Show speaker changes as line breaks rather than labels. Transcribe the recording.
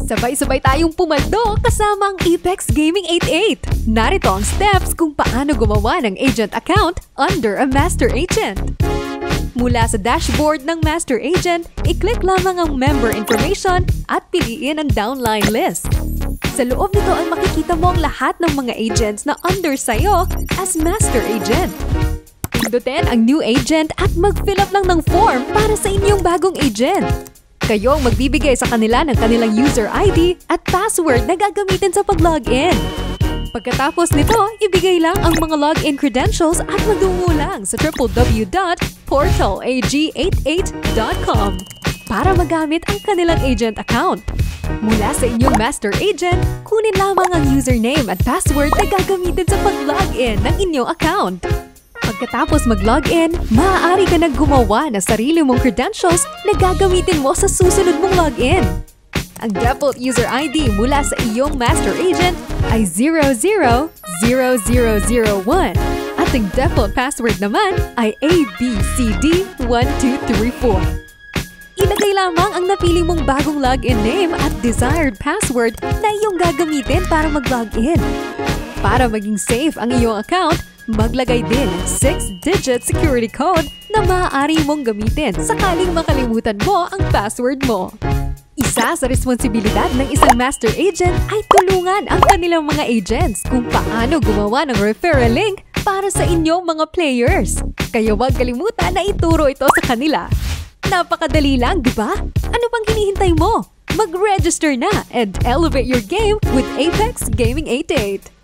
Sabay-sabay tayong pumaldo kasama ang Apex Gaming 88. Narito ang steps kung paano gumawa ng agent account under a master agent. Mula sa dashboard ng master agent, i-click lamang ang member information at piliin ang downline list. Sa loob nito ay makikita mo ang lahat ng mga agents na under sa'yo as master agent. Pindutin ang new agent at mag-fill up lang ng form para sa inyong bagong agent. Kayo ang magbibigay sa kanila ng kanilang user ID at password na gagamitin sa pag-login. Pagkatapos nito, ibigay lang ang mga login credentials at magtungo lang sa www.portalag88.com para magamit ang kanilang agent account. Mula sa inyong master agent, kunin lamang ang username at password na gagamitin sa pag-login ng inyong account. Pagkatapos mag-login, maaari ka na gumawa ng sarili mong credentials na gagamitin mo sa susunod mong login. Ang default user ID mula sa iyong master agent ay 000001 at ang default password naman ay ABCD1234. Ilagay lamang ang napili mong bagong login name at desired password na iyong gagamitin para mag-login. Para maging safe ang iyong account, maglagay din ng 6-digit security code na maaari mong gamitin sakaling makalimutan mo ang password mo. Isa sa responsibilidad ng isang master agent ay tulungan ang kanilang mga agents kung paano gumawa ng referral link para sa inyong mga players. Kaya huwag kalimutan na ituro ito sa kanila. Napakadali lang, di ba? Ano pang hinihintay mo? Mag-register na and elevate your game with Apex Gaming 88.